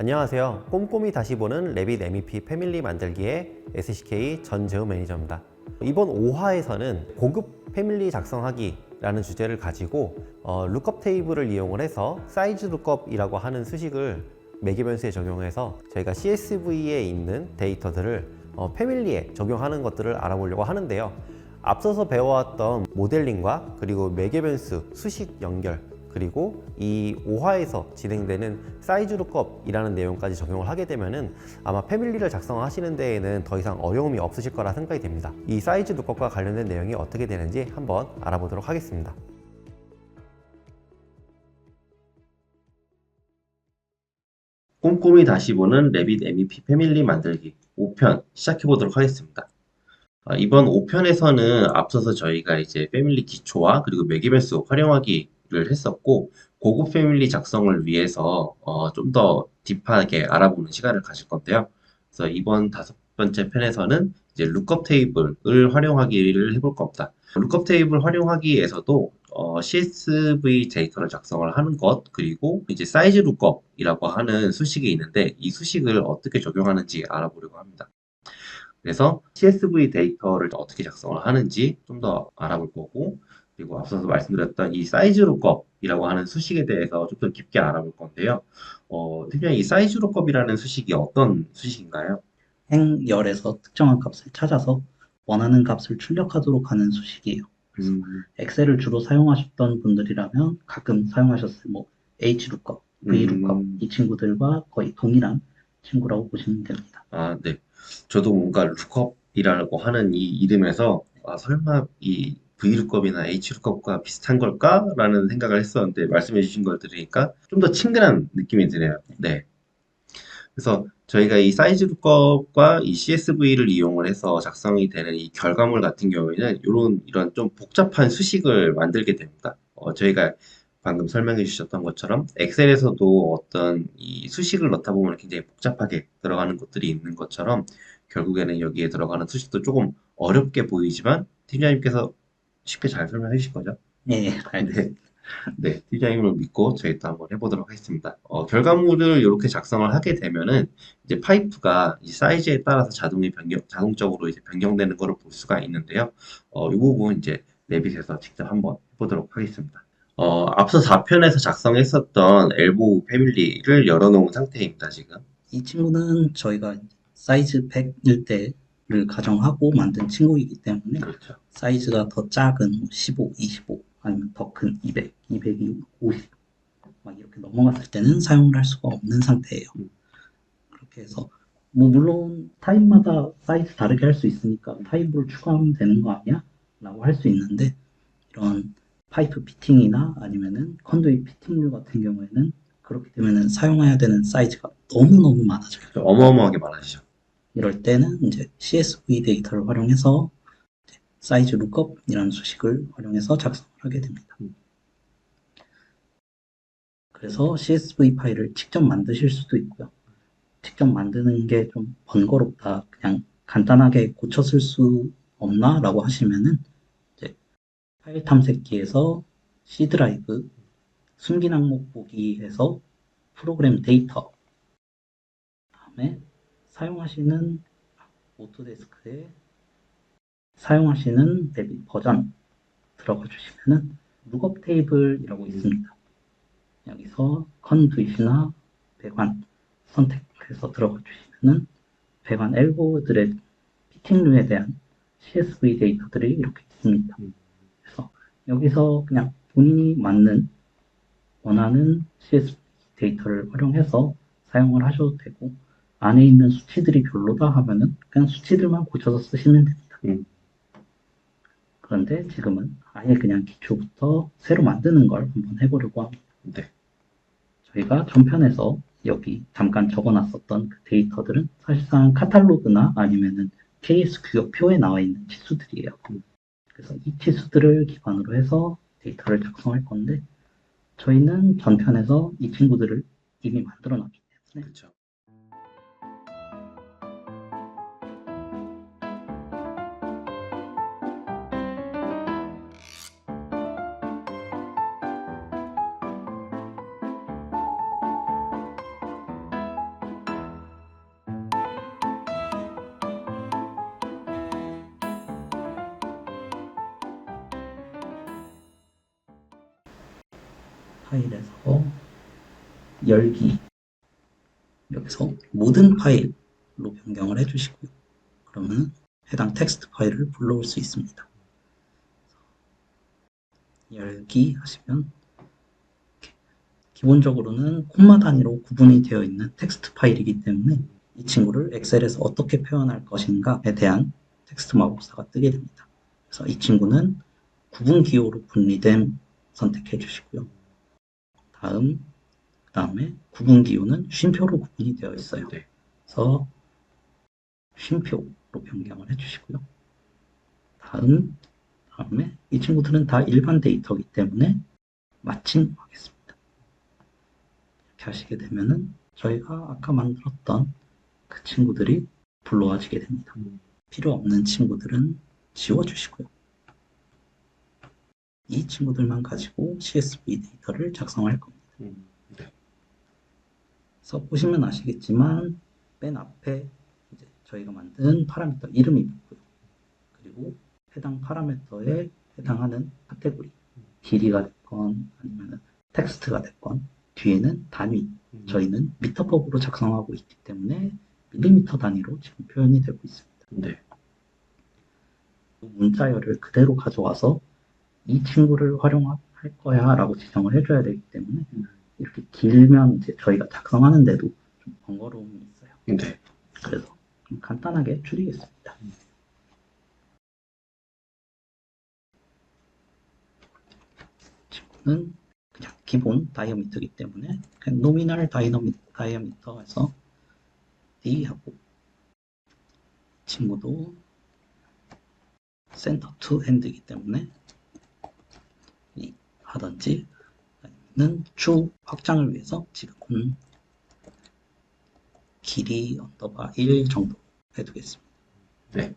안녕하세요. 꼼꼼히 다시 보는 레빗 MEP 패밀리 만들기의 SCK 전재우 매니저입니다. 이번 5화에서는 고급 패밀리 작성하기라는 주제를 가지고 룩업 테이블을 이용을 해서 사이즈 룩업이라고 하는 수식을 매개 변수에 적용해서 저희가 CSV에 있는 데이터들을 패밀리에 적용하는 것들을 알아보려고 하는데요. 앞서서 배워왔던 모델링과 그리고 매개 변수, 수식 연결, 그리고 이 5화에서 진행되는 사이즈 룩업이라는 내용까지 적용을 하게 되면은 아마 패밀리를 작성하시는 데에는 더 이상 어려움이 없으실 거라 생각이 됩니다. 이 사이즈 룩업과 관련된 내용이 어떻게 되는지 한번 알아보도록 하겠습니다. 꼼꼼히 다시 보는 레빗 MEP 패밀리 만들기 5편 시작해 보도록 하겠습니다. 이번 5편에서는 앞서서 저희가 이제 패밀리 기초와 그리고 매개변수 활용하기를 했었고, 고급 패밀리 작성을 위해서 좀 더 딥하게 알아보는 시간을 가질 건데요. 그래서 이번 5번째 편에서는 이제 룩업 테이블을 활용하기를 해볼 겁니다. 룩업 테이블 활용하기에서도 CSV 데이터를 작성을 하는 것, 그리고 이제 사이즈 룩업이라고 하는 수식이 있는데, 이 수식을 어떻게 적용하는지 알아보려고 합니다. 그래서 CSV 데이터를 어떻게 작성을 하는지 좀 더 알아볼 거고, 그리고 앞서서 말씀드렸던 이 사이즈 룩업이라고 하는 수식에 대해서 좀 더 깊게 알아볼 건데요. 특히 이 사이즈 룩업이라는 수식이 어떤 수식인가요? 행열에서 특정한 값을 찾아서 원하는 값을 출력하도록 하는 수식이에요. 그래서 음, 엑셀을 주로 사용하셨던 분들이라면 가끔 사용하셨을 HLOOKUP, VLOOKUP 음, 이 친구들과 거의 동일한 친구라고 보시면 됩니다. 네. 저도 뭔가 룩업이라고 하는 이 이름에서, 설마 이 V룩업이나 H룩업과 비슷한 걸까라는 생각을 했었는데, 말씀해 주신 걸 들으니까 좀 더 친근한 느낌이 드네요. 네. 그래서 저희가 이 사이즈 룩업과 이 CSV를 이용을 해서 작성이 되는 이 결과물 같은 경우에는 이런 좀 복잡한 수식을 만들게 됩니다. 저희가 방금 설명해 주셨던 것처럼 엑셀에서도 어떤 이 수식을 넣다 보면 굉장히 복잡하게 들어가는 것들이 있는 것처럼, 결국에는 여기에 들어가는 수식도 조금 어렵게 보이지만 팀장님께서 쉽게 잘 설명해 주실 거죠? 네, 네. 알겠습니다. 네, 디자인을 믿고 저희 또 한번 해보도록 하겠습니다. 결과물을 이렇게 작성을 하게 되면은 이제 파이프가 이 사이즈에 따라서 자동적으로 이제 변경되는 것을 볼 수가 있는데요. 이 부분 이제 레빗에서 직접 한번 해보도록 하겠습니다. 앞서 4편에서 작성했었던 엘보우 패밀리를 열어놓은 상태입니다, 지금. 이 친구는 저희가 사이즈 100일 때를 가정하고 만든 친구이기 때문에 그렇죠. 사이즈가 더 작은 15, 25 아니면 더 큰 200, 200이 50 막 이렇게 넘어갔을 때는 사용을 할 수가 없는 상태예요. 음, 그렇게 해서 물론 타입마다 사이즈 다르게 할 수 있으니까 타입으로 추가하면 되는 거 아니야? 라고 할 수 있는데 이런 파이프 피팅이나 아니면은 컨두잇 피팅류 같은 경우에는 그렇게 되면은 사용해야 되는 사이즈가 너무너무 많아져요. 어마어마하게 많아지죠. 이럴 때는 이제 CSV 데이터를 활용해서 사이즈 룩업이라는 수식을 활용해서 작성을 하게 됩니다. 음, 그래서 CSV 파일을 직접 만드실 수도 있고요. 직접 만드는 게 좀 번거롭다. 그냥 간단하게 고쳐 쓸 수 없나? 라고 하시면은 이제 파일 탐색기에서 C 드라이브, 숨긴 항목 보기에서 프로그램 데이터, 다음에 사용하시는 오토데스크에 사용하시는 데뷔 버전 들어가 주시면은 룩업 테이블이라고 있습니다. 여기서 컨두잇이나 배관 선택해서 들어가 주시면은 배관 엘보들의 피팅류에 대한 CSV 데이터들이 이렇게 있습니다. 음, 그래서 여기서 그냥 본인이 원하는 CSV 데이터를 활용해서 사용을 하셔도 되고, 안에 있는 수치들이 별로다 하면은 그냥 수치들만 고쳐서 쓰시면 됩니다. 음, 그런데 지금은 아예 그냥 기초부터 새로 만드는 걸 한번 해보려고 합니다. 네. 저희가 전편에서 여기 잠깐 적어놨었던 그 데이터들은 사실상 카탈로그나 아니면은 KS 규격표에 나와 있는 치수들이에요. 그래서 이 치수들을 기반으로 해서 데이터를 작성할 건데, 저희는 전편에서 이 친구들을 이미 만들어 놨기 때문에 그렇죠. 파일에서 열기 여기서 모든 파일로 변경을 해주시고요. 그러면 해당 텍스트 파일을 불러올 수 있습니다. 열기 하시면 기본적으로는 콤마 단위로 구분이 되어 있는 텍스트 파일이기 때문에 이 친구를 엑셀에서 어떻게 표현할 것인가에 대한 텍스트 마법사가 뜨게 됩니다. 그래서 이 친구는 구분 기호로 분리됨 선택해 주시고요. 그다음에 구분 기호는 쉼표로 구분이 되어 있어요. 네. 그래서 쉼표로 변경을 해주시고요. 다음에 이 친구들은 다 일반 데이터이기 때문에 마침하겠습니다. 이렇게 하시게 되면은 저희가 아까 만들었던 그 친구들이 불러와지게 됩니다. 필요 없는 친구들은 지워주시고요. 이 친구들만 가지고 CSV 데이터를 작성할 겁니다. 네. 그래서 보시면 아시겠지만 맨 앞에 이제 저희가 만든 파라미터 이름이 있고요. 그리고 해당 파라미터에 해당하는 카테고리, 길이가 됐건 아니면 텍스트가 됐건 뒤에는 단위, 저희는 미터법으로 작성하고 있기 때문에 밀리미터 단위로 지금 표현이 되고 있습니다. 네. 문자열을 그대로 가져와서 이 친구를 활용할 거야 라고 지정을 해줘야 되기 때문에 이렇게 길면 이제 저희가 작성하는데도 좀 번거로움이 있어요. 네. 그래서 좀 간단하게 줄이겠습니다. 친구는 그냥 기본 다이어미터이기 때문에 그냥 노미널 다이어미터에서 D 하고 친구도 센터 투 엔드이기 때문에 이 하든지 아니면 추 확장을 위해서 지금 길이 언더바 1 정도 해두겠습니다. 네.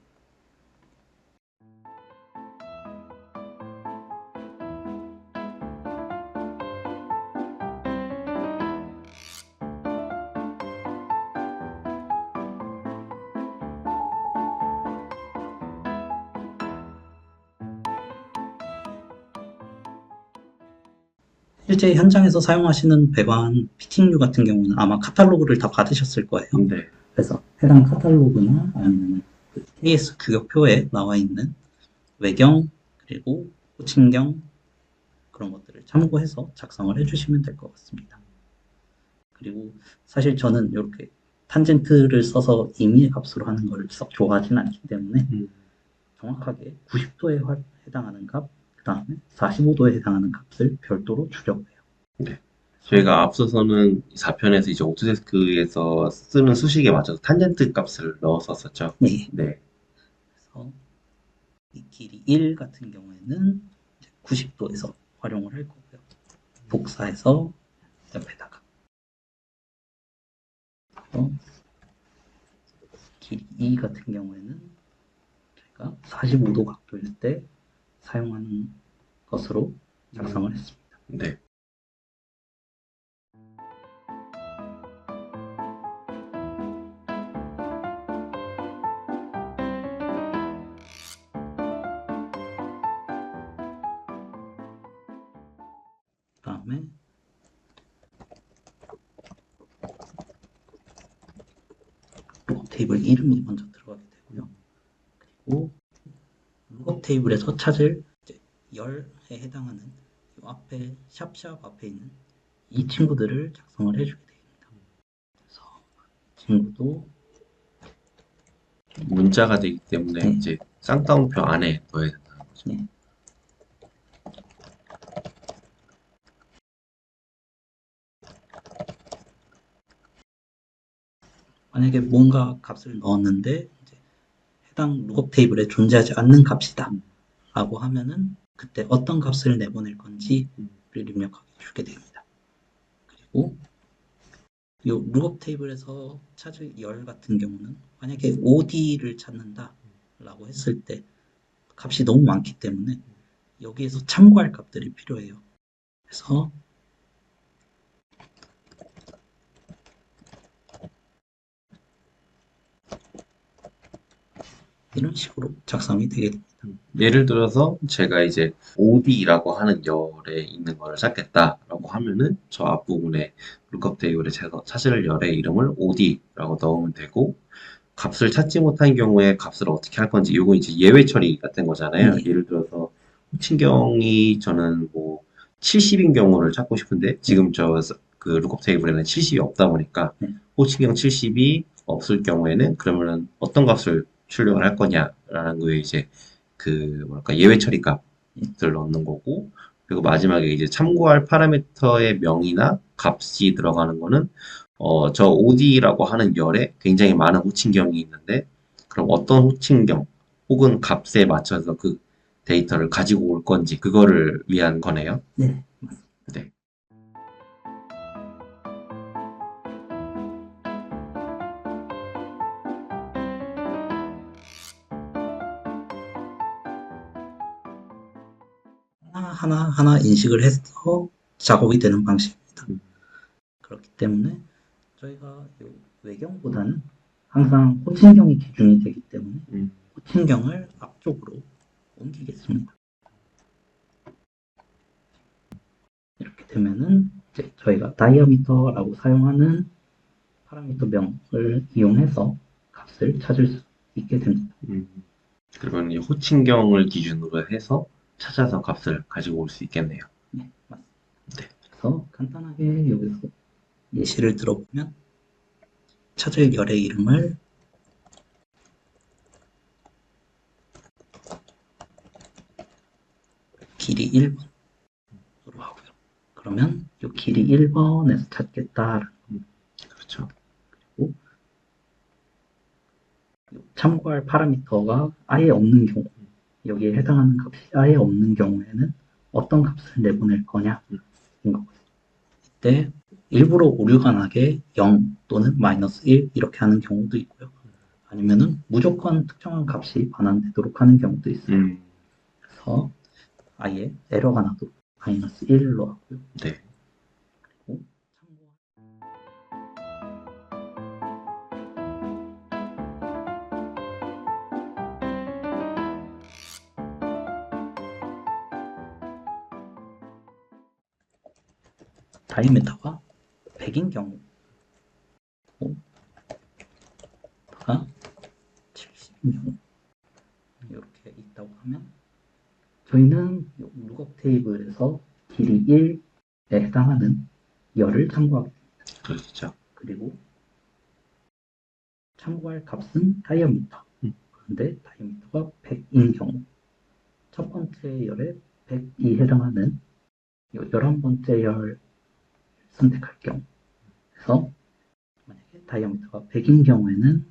실제 현장에서 사용하시는 배관 피팅류 같은 경우는 아마 카탈로그를 다 받으셨을 거예요. 네. 그래서 해당 카탈로그나 아니면 그 AS 규격표에 나와 있는 외경 그리고 호칭경 그런 것들을 참고해서 작성을 해주시면 될 것 같습니다. 그리고 사실 저는 이렇게 탄젠트를 써서 임의의 값으로 하는 걸 썩 좋아하진 않기 때문에 정확하게 90도에 해당하는 값, 그 다음에 45도에 해당하는 값을 별도로 출력해요. 네. 저희가 앞서서는 4편에서 이제 오토데스크에서 쓰는 수식에 맞춰서 탄젠트 값을 넣었었죠. 네. 네. 그래서 이 길이 1 같은 경우에는 90도에서 활용을 할 거고요. 복사해서 옆에다가 길이 2 같은 경우에는 저희가 45도 각도일 때 사용하는 것으로 작성을 했습니다. 네. 그 다음에 룩업 테이블 이름이 먼저 들어가게 되고요. 그리고 룩업 테이블에서 찾을 열에 해당하는 이 앞에 샵샵 앞에 있는 이 친구들을 작성을 해주게 됩니다. 그래서 친구도 문자가 되기 때문에 네. 이제 쌍따옴표 안에 넣어야 된다는 거죠. 네. 만약에 뭔가 값을 넣었는데 이제 해당 룩업 테이블에 존재하지 않는 값이다 라고 하면은 그때 어떤 값을 내보낼 건지를 입력하게 주게 됩니다. 그리고 이 룩업 테이블에서 찾을 열 같은 경우는 만약에 OD를 찾는다 라고 했을 때 값이 너무 많기 때문에 여기에서 참고할 값들이 필요해요. 그래서 이런 식으로 작성이 되게 됩니다. 예를 들어서 제가 이제 OD라고 하는 열에 있는 거를 찾겠다라고 OD라고 하면은 저 앞부분에 lookup 테이블에 찾을 열의 이름을 OD라고 넣으면 되고, 값을 찾지 못한 경우에 값을 어떻게 할 건지, 이거 이제 예외 처리 같은 거잖아요. 네. 예를 들어서 호칭경이 저는 뭐 70인 경우를 찾고 싶은데 지금 저 그 lookup 테이블에는 70이 없다 보니까 네. 호칭경 70이 없을 경우에는 그러면은 어떤 값을 출력을 할 거냐라는 거에 이제 그 뭐랄까 예외 처리 값을 넣는 거고, 그리고 마지막에 이제 참고할 파라미터의 명이나 값이 들어가는 거는 저 OD라고 하는 열에 굉장히 많은 호칭경이 있는데, 그럼 어떤 호칭경 혹은 값에 맞춰서 그 데이터를 가지고 올 건지 그거를 위한 거네요. 네. 네. 하나 인식을 해서 작업이 되는 방식입니다. 음. 그렇기 때문에 저희가 요 외경보다는 항상 호칭경이 기준이 되기 때문에 음. 호칭경을 앞쪽으로 옮기겠습니다. 이렇게 되면은 이제 저희가 다이아미터라고 사용하는 파라미터 명을 이용해서 값을 찾을 수 있게 됩니다. 그러면 이 호칭경을 기준으로 해서 찾아서 값을 가지고 올 수 있겠네요. 네, 맞습니다. 네. 그래서 간단하게 여기서 예시를 들어보면 찾을 열의 이름을 길이 1번으로 하고요. 그러면 이 길이 1번에서 찾겠다라는 그렇죠. 거고, 참고할 파라미터가 아예 없는 경우, 여기에 해당하는 값이 아예 없는 경우에는 어떤 값을 내보낼 거냐인 거거든요. 이때 일부러 오류가 나게 0 또는 마이너스 1 이렇게 하는 경우도 있고요. 아니면은 무조건 특정한 값이 반환되도록 하는 경우도 있어요. 그래서 아예 에러가 나도 마이너스 1로 하고요. 네. 그리고 다이메터가 100인 경우, 가 70인 경우 이렇게 있다고 하면 저희는 룩업 테이블에서 길이 1에 해당하는 열을 참고하게 됩니다. 그렇죠. 그리고 참고할 값은 다이아미터. 그런데 다이아미터가 100인 경우 첫 번째 열에 100이 해당하는 11번째 열 선택할 경우, 그래서 만약에 다이아미터가 100인 경우에는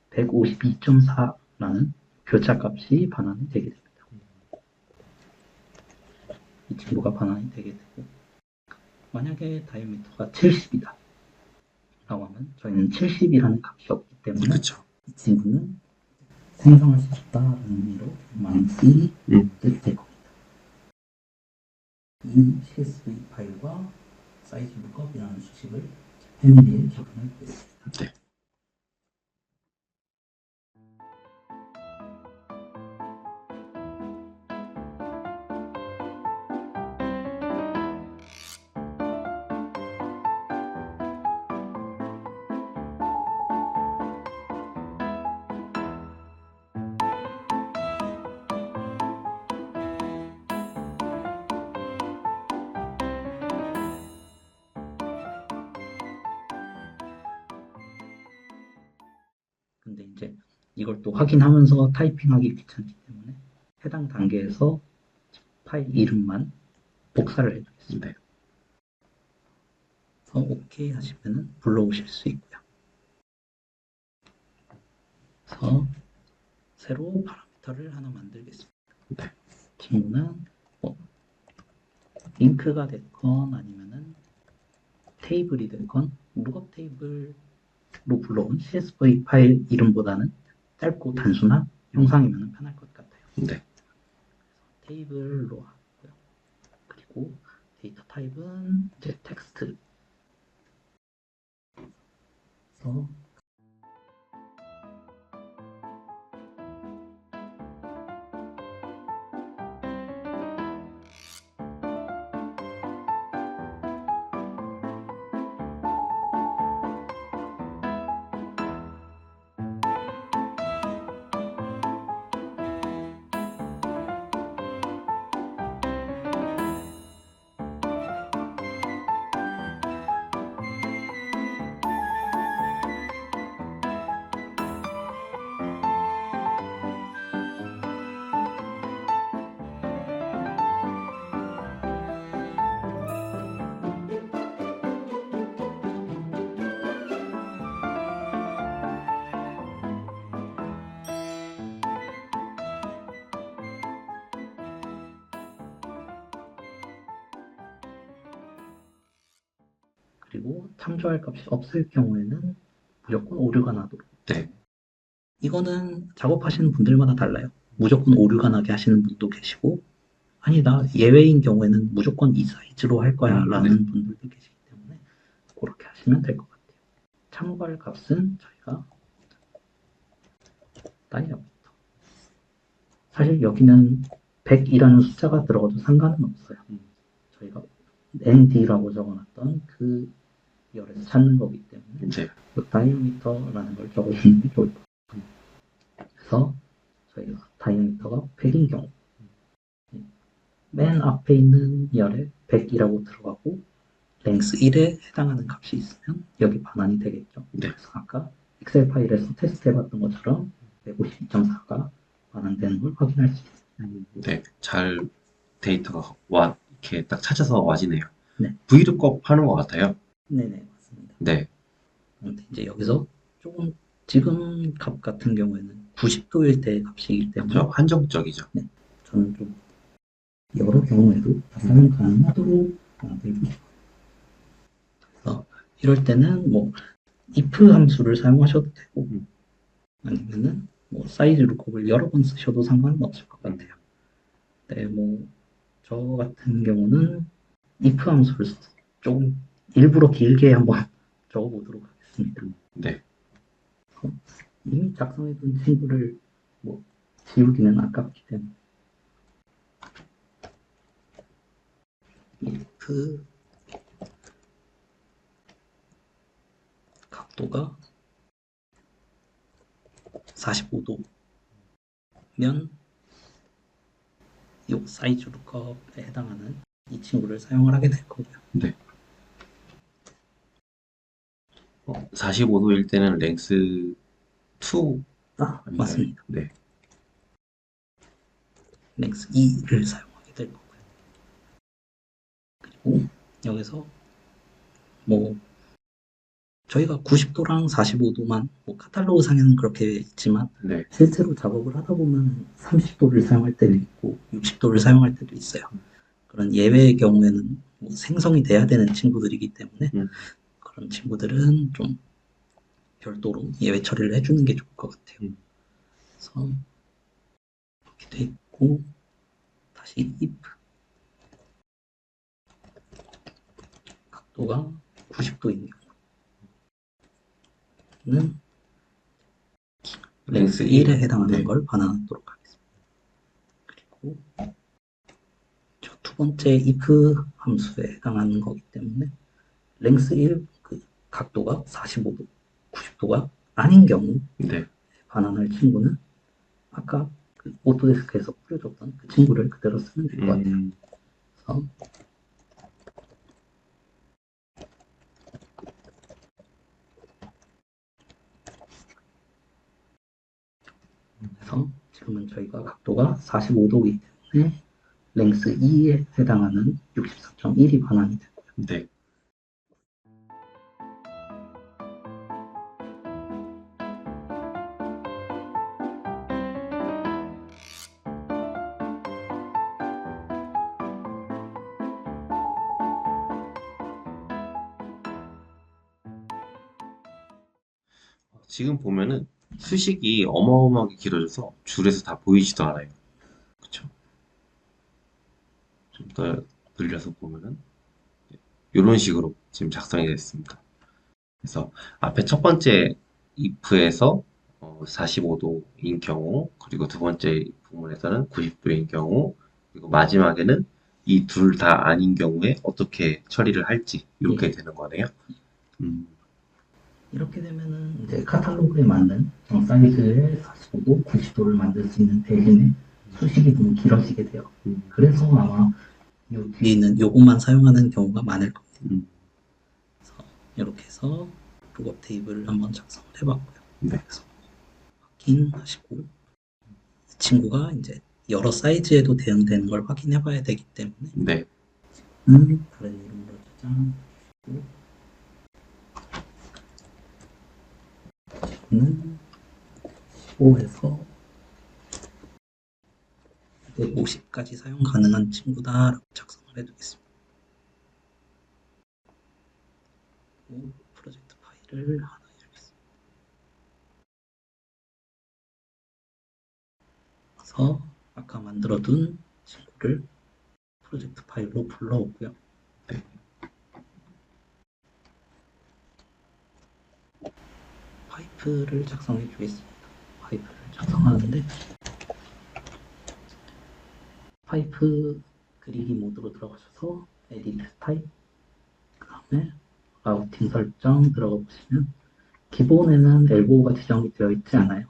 152.4라는 교차값이 반환이 되게 됩니다. 이 친구가 반환이 되게 되고, 만약에 다이아미터가 70이다 라고 하면 저희는 70이라는 값이 없기 때문에 그렇죠. 이 친구는 생성할 수 없다라는 의미로 마이너스 2가 될 겁니다. 이 CSV 파일과 사이즈 룩업이라는 수식을 패밀리에 적용해 보겠습니다. 네. 근데 이제 이걸 또 확인하면서 타이핑하기 귀찮기 때문에 해당 단계에서 파일 이름만 복사를 해주겠습니다. 네. 그래서 OK 하시면은 불러오실 수 있고요. 그래서 새로 파라미터를 하나 만들겠습니다. 네. 친구는 뭐 링크가 됐건 아니면은 테이블이 됐건 룩업 테이블로 불러온 CSV 파일 이름보다는 짧고 단순한 형상이면 편할 것 같아요. 네. 테이블로 하고요. 그리고 데이터 타입은 이제 텍스트. 그래서 그리고 참조할 값이 없을 경우에는 무조건 오류가 나도록. 네. 이거는 작업하시는 분들마다 달라요. 무조건 오류가 나게 하시는 분도 계시고, 아니, 나 예외인 경우에는 무조건 이 사이즈로 할 거야 라는 분들도 계시기 때문에 그렇게 하시면 될 것 같아요. 참고할 값은 저희가 다이아미터. 사실 여기는 100이라는 숫자가 들어가도 상관은 없어요. 저희가 ND라고 적어놨던 그 열에서 찾는 거기 때문에 이제 그 다이아미터라는 걸 적어주는 게 좋을 것 같아요. 그래서 저희가 다이아미터가 100인 경우 맨 앞에 있는 열에 100이라고 들어가고 랭스 1에 해당하는 값이 있으면 여기 반환이 되겠죠. 네. 그래서 아까 엑셀 파일에서 테스트 해봤던 것처럼 152.4가 반환되는 걸 확인할 수 있어요. 네. 잘 데이터가 이렇게 딱 찾아서 와지네요. 네. Vlookup 하는 것 같아요. 네네, 맞습니다. 네. 근데 이제 여기서 조금 지금 값 같은 경우에는 90도일 때 값이기 때문에 그렇죠. 한정적이죠. 저는 좀 여러 경우에도 다 사용 가능하도록 만들고 싶어요. 그래서 이럴 때는 뭐 if 함수를 사용하셔도 되고 아니면은 뭐 사이즈 룩업을 여러 번 쓰셔도 상관은 없을 것 같아요. 네, 뭐 저 같은 경우는 if 함수를 써서 조금 일부러 길게 한번 적어보도록 하겠습니다. 네. 이미 작성해둔 친구를 뭐 지우기는 아깝기 때문에 if 각도가 45도면 이 사이즈 룩업에 해당하는 이 친구를 사용을 하게 될 거고요. 네. 45도일 때는 랭스 2 아닌가요? 맞습니다. 네. 랭스 2를 사용하게 될 거고요. 그리고 여기서 뭐 저희가 90도랑 45도만 뭐 카탈로그 상에는 그렇게 있지만 네. 실제로 작업을 하다 보면 30도를 사용할 때도 있고 60도를 사용할 때도 있어요. 그런 예외의 경우에는 뭐 생성이 돼야 되는 친구들이기 때문에 그런 친구들은 좀 별도로 예외 처리를 해주는 게 좋을 것 같아요. 그래서 이렇게 돼 있고 다시 if 각도가 90도인 경우는 랭스 1에 해당하는 네. 걸 반환하도록 하겠습니다. 그리고 저 두 번째 if 함수에 해당하는 거기 때문에 랭스 1 그 각도가 45도, 90도가 아닌 경우 네. 반환할 친구는 아까 그 오토데스크에서 뿌려줬던 그 친구를 그대로 쓰면 될 것 같아요. 그래서 지금은 저희가 각도가 45도이기 때문에 랭스 2에 해당하는 64.1이 반환이 되고요. 네. 지금 보면은 수식이 어마어마하게 길어져서 줄에서 다 보이지도 않아요. 그쵸? 좀 더 늘려서 보면은 이런 식으로 지금 작성이 됐습니다. 그래서 앞에 첫 번째 if에서 45도인 경우, 그리고 두 번째 부분에서는 90도인 경우, 그리고 마지막에는 이 둘 다 아닌 경우에 어떻게 처리를 할지 이렇게 되는 거네요. 이렇게 되면은 이제 카탈로그에 맞는 정 사이즈의 45도, 90도를 만들 수 있는 대신에 수식이 너무 길어지게 돼요. 그래서 아마 요 뒤에 있는 요것만 사용하는 경우가 많을 겁니다. 그래서 이렇게 해서 룩업 테이블을 한번 작성을 해봤고요. 네. 그래서 확인하시고 이 친구가 이제 여러 사이즈에도 대응되는 걸 확인해봐야 되기 때문에 네. 다른 이름으로 저장하고 는 15에서 150까지 사용 가능한 친구다라고 작성을 해두겠습니다. 프로젝트 파일을 하나 열겠습니다. 그래서 아까 만들어둔 친구를 프로젝트 파일로 불러오고요. 파이프를 작성해 주겠습니다. 파이프를 작성하는데 파이프 그리기 모드로 들어가셔서 에디트 타입 그 다음에 라우팅 설정 들어가 보시면 기본에는 엘보가 지정이 되어 있지 않아요.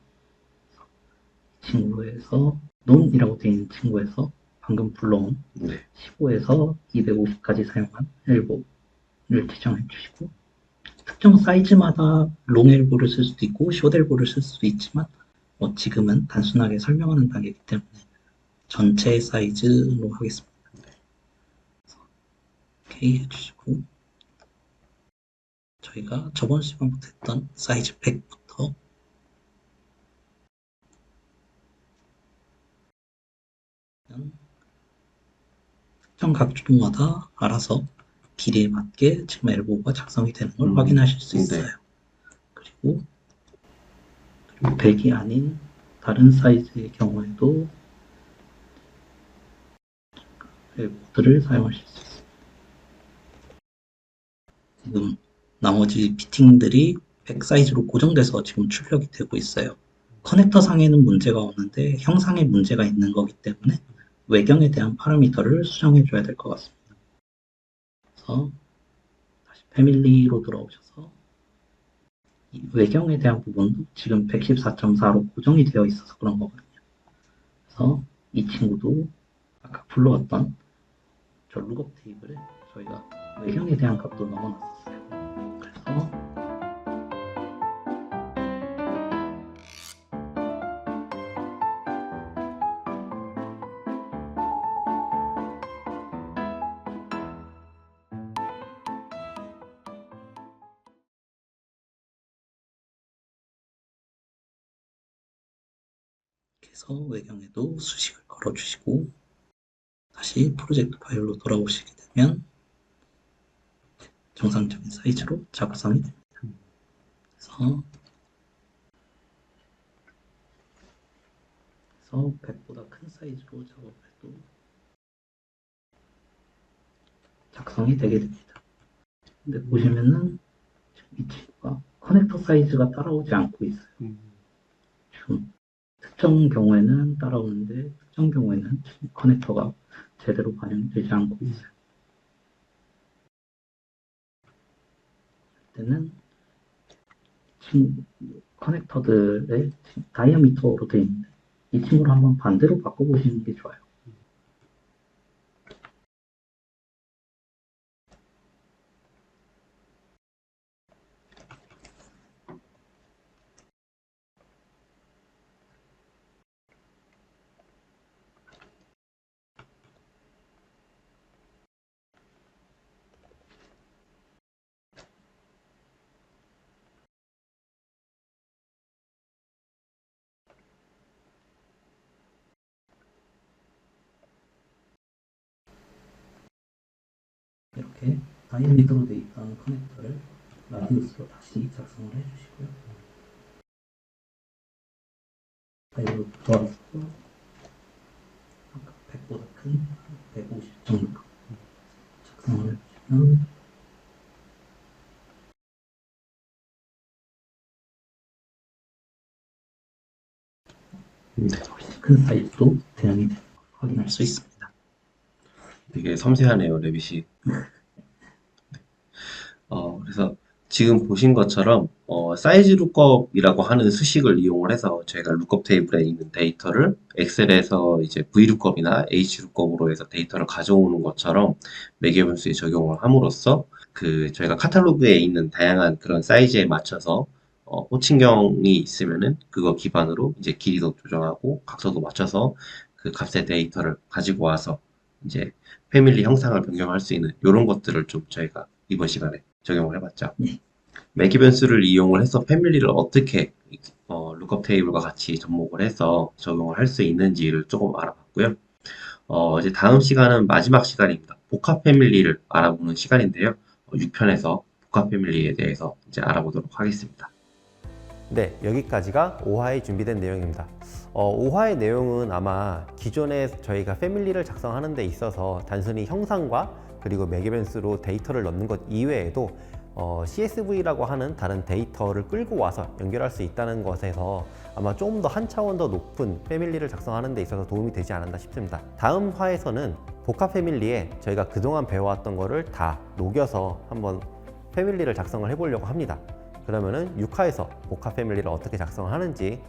친구에서 논이라고 되어 있는 친구에서 방금 불러온 네. 15에서 250까지 사용한 엘보를 지정해 주시고 특정 사이즈마다 롱 엘보를 쓸 수도 있고 숏 엘보를 쓸 수도 있지만 지금은 단순하게 설명하는 단계이기 때문에 전체 사이즈로 하겠습니다. 오케이 해주시고 저희가 저번 시간부터 했던 사이즈 100부터 특정 각도마다 알아서 길이에 맞게 지금 엘보가 작성이 되는 걸 확인하실 수 있어요. 네. 그리고 100이 아닌 다른 사이즈의 경우에도 엘보들을 사용하실 수 있습니다. 지금 나머지 피팅들이 100 사이즈로 고정돼서 지금 출력이 되고 있어요. 커넥터 상에는 문제가 없는데 형상에 문제가 있는 거기 때문에 외경에 대한 파라미터를 수정해 줘야 될 것 같습니다. 그래서 다시 패밀리로 돌아오셔서 이 외경에 대한 부분도 지금 114.4로 고정이 되어 있어서 그런 거거든요. 그래서 이 친구도 아까 불러왔던 저 룩업 테이블에 저희가 외경에 대한 값도 넣어놨었어요. 그래서 그래서 외경에도 수식을 걸어주시고 다시 프로젝트 파일로 돌아오시게 되면 정상적인 사이즈로 작성이 됩니다. 그래서 100보다 큰 사이즈로 작업을 해도 작성이 되게 됩니다. 근데 보시면은 이 친구가 커넥터 사이즈가 따라오지 않고 있어요. 지금 특정 경우에는 따라오는데 특정 경우에는 커넥터가 제대로 반영되지 않고 있어요. 때는 커넥터들의 다이아미터로 되어 있는데 이 친구를 한번 반대로 바꿔보시는 게 좋아요. 이렇게 다이아미터로 되어 있던 커넥터를 라디우스로 다시 작성을 해주시고요. 파일로 돌아와서 아까 100보다 큰 150 정도 작성을 해주시면 훨씬 큰 사이즈도 대응이 되는 걸 확인할 수 있습니다. 되게 섬세하네요, 레빗이. 그래서 지금 보신 것처럼 사이즈 룩업이라고 하는 수식을 이용을 해서 저희가 룩업 테이블에 있는 데이터를 엑셀에서 이제 VLOOKUP이나 HLOOKUP으로 해서 데이터를 가져오는 것처럼 매개변수에 적용을 함으로써 저희가 카탈로그에 있는 다양한 그런 사이즈에 맞춰서 호칭경이 있으면은 그거 기반으로 이제 길이도 조정하고 각도도 맞춰서 그 값의 데이터를 가지고 와서 이제 패밀리 형상을 변경할 수 있는 이런 것들을 좀 저희가 이번 시간에 적용을 해봤죠. 매기 변수를 이용을 해서 패밀리를 어떻게 룩업 테이블과 같이 접목을 해서 적용을 할 수 있는지를 조금 알아봤고요. 이제 다음 시간은 마지막 시간입니다. 복합 패밀리를 알아보는 시간인데요. 6편에서 복합 패밀리에 대해서 이제 알아보도록 하겠습니다. 네, 여기까지가 5화에 준비된 내용입니다. 5화의 내용은 아마 기존에 저희가 패밀리를 작성하는 데 있어서 단순히 형상과 그리고 매개변수로 데이터를 넣는 것 이외에도 CSV라고 하는 다른 데이터를 끌고 와서 연결할 수 있다는 것에서 아마 조금 더 한 차원 더 높은 패밀리를 작성하는 데 있어서 도움이 되지 않았나 싶습니다. 다음 화에서는 복합 패밀리에 저희가 그동안 배워왔던 거를 다 녹여서 한번 패밀리를 작성을 해보려고 합니다. 그러면은 6화에서 복합 패밀리를 어떻게 작성하는지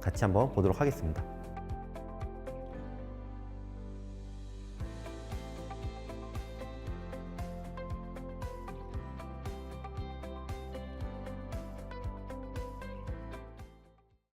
같이 한번 보도록 하겠습니다.